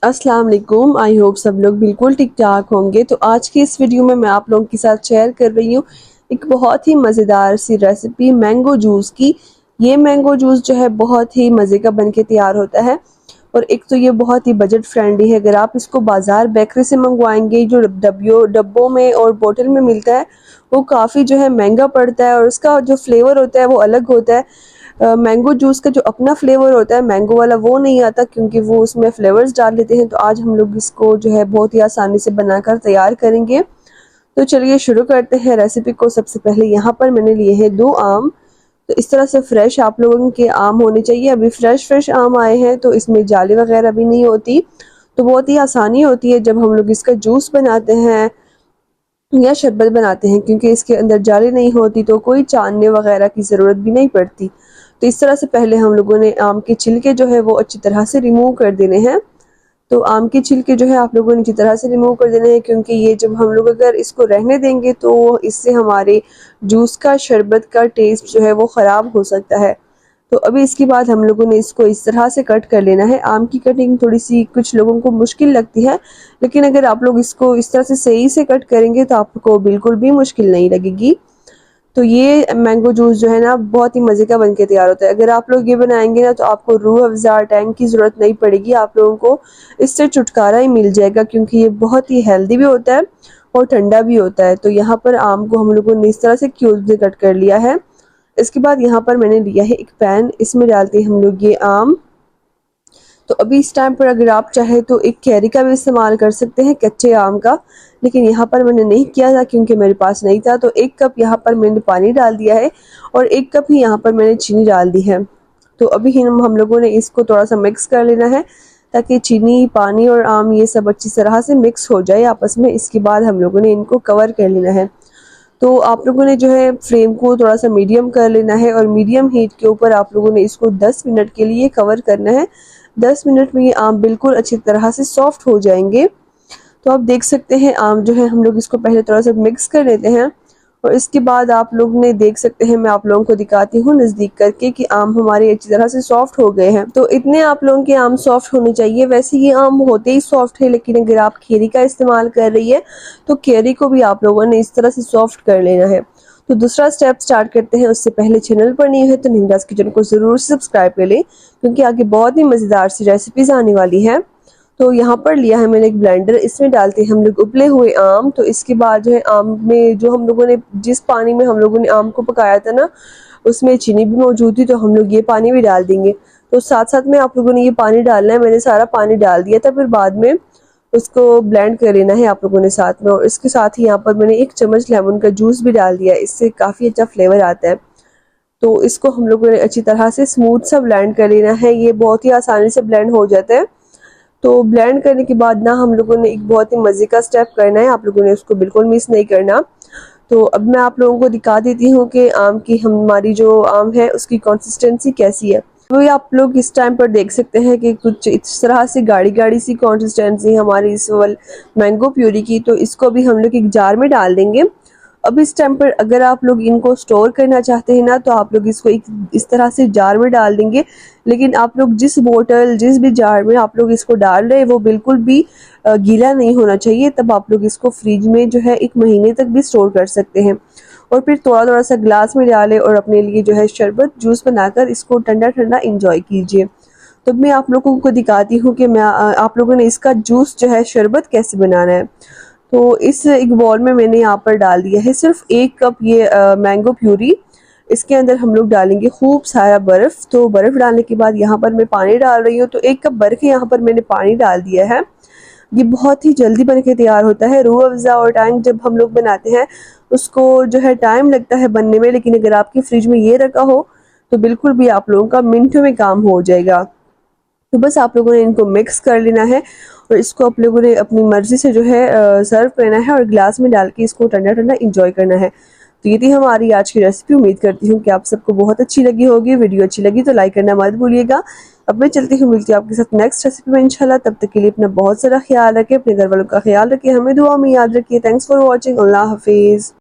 अस्सलाम वालेकुम। I hope सब लोग बिल्कुल ठीक ठाक होंगे। तो आज की इस वीडियो में मैं आप लोगों के साथ शेयर कर रही हूँ एक बहुत ही मज़ेदार सी रेसिपी मैंगो जूस की। ये मैंगो जूस जो है बहुत ही मज़े का बन के तैयार होता है और एक तो ये बहुत ही बजट फ्रेंडली है। अगर आप इसको बाज़ार बेकरी से मंगवाएंगे जो डब्बों में और बोतल में मिलता है वो काफ़ी जो है महंगा पड़ता है और उसका जो फ्लेवर होता है वो अलग होता है। मैंगो जूस का जो अपना फ्लेवर होता है मैंगो वाला वो नहीं आता क्योंकि वो उसमें फ्लेवर्स डाल देते हैं। तो आज हम लोग इसको जो है बहुत ही आसानी से बनाकर तैयार करेंगे। तो चलिए शुरू करते हैं रेसिपी को। सबसे पहले यहाँ पर मैंने लिए हैं 2 आम। तो इस तरह से फ्रेश आप लोगों के आम होने चाहिए। अभी फ्रेश आम आए हैं तो इसमें जाली वगैरह भी नहीं होती, तो बहुत ही आसानी होती है जब हम लोग इसका जूस बनाते हैं या शरबत बनाते हैं, क्योंकि इसके अंदर जाली नहीं होती तो कोई छानने वगैरह की ज़रूरत भी नहीं पड़ती। तो इस तरह से पहले हम लोगों ने आम के छिलके जो है वो अच्छी तरह से रिमूव कर देने हैं। तो आम के छिलके जो है आप लोगों ने अच्छी तरह से रिमूव कर देने हैं, क्योंकि ये जब हम लोग अगर इसको रहने देंगे तो इससे हमारे जूस का शरबत का टेस्ट जो है वो ख़राब हो सकता है। तो अभी इसके बाद हम लोगों ने इसको इस तरह से कट कर लेना है। आम की कटिंग थोड़ी सी कुछ लोगों को मुश्किल लगती है, लेकिन अगर आप लोग इसको इस तरह से सही से कट करेंगे तो आपको बिल्कुल भी मुश्किल नहीं लगेगी। तो ये मैंगो जूस जो है ना बहुत ही मज़े का बनके तैयार होता है। अगर आप लोग ये बनाएंगे ना तो आपको रूह अफ़ज़ा टैंग की ज़रूरत नहीं पड़ेगी, आप लोगों को इससे छुटकारा ही मिल जाएगा, क्योंकि ये बहुत ही हेल्दी भी होता है और ठंडा भी होता है। तो यहाँ पर आम को हम लोगों ने इस तरह से क्यूब से कट कर लिया है। इसके बाद यहाँ पर मैंने लिया है एक पैन, इसमें डालते हैं हम लोग ये आम। तो अभी इस टाइम पर अगर आप चाहे तो एक कैरी का भी इस्तेमाल कर सकते हैं, कच्चे आम का, लेकिन यहाँ पर मैंने नहीं किया था क्योंकि मेरे पास नहीं था। तो 1 कप यहाँ पर मैंने पानी डाल दिया है और 1 कप ही यहाँ पर मैंने चीनी डाल दी है। तो अभी हम लोगों ने इसको थोड़ा सा मिक्स कर लेना है ताकि चीनी, पानी और आम ये सब अच्छी तरह से मिक्स हो जाए आपस में। इसके बाद हम लोगों ने इनको कवर कर लेना है। तो आप लोगों ने जो है फ्लेम को थोड़ा सा मीडियम कर लेना है और मीडियम हीट के ऊपर आप लोगों ने इसको 10 मिनट के लिए कवर करना है। 10 मिनट में ये आम बिल्कुल अच्छी तरह से सॉफ्ट हो जाएंगे। तो आप देख सकते हैं आम जो है हम लोग इसको पहले थोड़ा सा मिक्स कर लेते हैं और इसके बाद आप लोग ने देख सकते हैं, मैं आप लोगों को दिखाती हूँ नज़दीक करके कि आम हमारे अच्छी तरह से सॉफ्ट हो गए हैं। तो इतने आप लोगों के आम सॉफ्ट होने चाहिए। वैसे ये आम होते ही सॉफ्ट है, लेकिन अगर आप खेरी का इस्तेमाल कर रही है तो खेरी को भी आप लोगों ने इस तरह से सॉफ्ट कर लेना है। तो दूसरा स्टेप स्टार्ट करते हैं। उससे पहले चैनल पर नहीं है तो निंदास किचन को ज़रूर सब्सक्राइब कर लें, क्योंकि आगे बहुत ही मज़ेदार सी रेसिपीज़ आने वाली है। तो यहाँ पर लिया है मैंने एक ब्लेंडर, इसमें डालते हैं हम लोग उबले हुए आम। तो इसके बाद जो है आम में जो हम लोगों ने जिस पानी में हम लोगों ने आम को पकाया था ना उसमें चीनी भी मौजूद थी, तो हम लोग ये पानी भी डाल देंगे। तो साथ साथ में आप लोगों ने ये पानी डालना है। मैंने सारा पानी डाल दिया था, फिर बाद में उसको ब्लेंड कर लेना है आप लोगों ने साथ में। और इसके साथ ही यहाँ पर मैंने 1 चम्मच लेमन का जूस भी डाल दिया है, इससे काफ़ी अच्छा फ्लेवर आता है। तो इसको हम लोगों ने अच्छी तरह से स्मूथ सा ब्लेंड कर लेना है। ये बहुत ही आसानी से ब्लेंड हो जाता है। तो ब्लेंड करने के बाद ना हम लोगों ने एक बहुत ही मज़े का स्टेप करना है, आप लोगों ने उसको बिल्कुल मिस नहीं करना। तो अब मैं आप लोगों को दिखा देती हूँ कि आम की हमारी जो आम है उसकी कंसिस्टेंसी कैसी है। तो ये आप लोग इस टाइम पर देख सकते हैं कि कुछ इस तरह से गाढ़ी गाढ़ी सी कंसिस्टेंसी हमारी इस मैंगो प्यूरी की। तो इसको भी हम लोग एक जार में डाल देंगे। अब इस टाइम पर अगर आप लोग इनको स्टोर करना चाहते हैं ना तो आप लोग इसको एक इस तरह से जार में डाल देंगे, लेकिन आप लोग जिस बोतल जिस भी जार में आप लोग इसको डाल रहे हैं वो बिल्कुल भी गीला नहीं होना चाहिए। तब आप लोग इसको फ्रिज में जो है 1 महीने तक भी स्टोर कर सकते हैं और फिर थोड़ा थोड़ा सा ग्लास में डालें और अपने लिए जो है शरबत जूस बनाकर इसको ठंडा ठंडा इंजॉय कीजिए। तो मैं आप लोगों को दिखाती हूँ कि मैं आप लोगों ने इसका जूस जो है शरबत कैसे बनाना है। तो इस एक बॉल में मैंने यहाँ पर डाल दिया है सिर्फ 1 कप ये मैंगो प्यूरी। इसके अंदर हम लोग डालेंगे खूब सारा बर्फ़। तो बर्फ़ डालने के बाद यहाँ पर मैं पानी डाल रही हूँ। तो 1 कप बर्फ़ यहाँ पर मैंने पानी डाल दिया है। ये बहुत ही जल्दी बन के तैयार होता है। रूह अफ़ज़ा और टैंग जब हम लोग बनाते हैं उसको जो है टाइम लगता है बनने में, लेकिन अगर आपके फ्रिज में ये रखा हो तो बिल्कुल भी आप लोगों का मिनटों में काम हो जाएगा। तो बस आप लोगों ने इनको मिक्स कर लेना है और इसको आप लोगों ने अपनी मर्ज़ी से जो है सर्व करना है और ग्लास में डाल के इसको ठंडा ठंडा इंजॉय करना है। तो ये थी हमारी आज की रेसिपी। उम्मीद करती हूँ कि आप सबको बहुत अच्छी लगी होगी। वीडियो अच्छी लगी तो लाइक करना मत भूलिएगा। अब मैं चलती हूँ, मिलती हूँ आपके साथ नेक्स्ट रेसिपी में इंशाल्लाह। तब तक के लिए अपना बहुत सारा ख्याल रखें, अपने घर वालों का ख्याल रखें, हमें दुआ में याद रखिए। Thanks for watching. अल्लाह हाफिज़।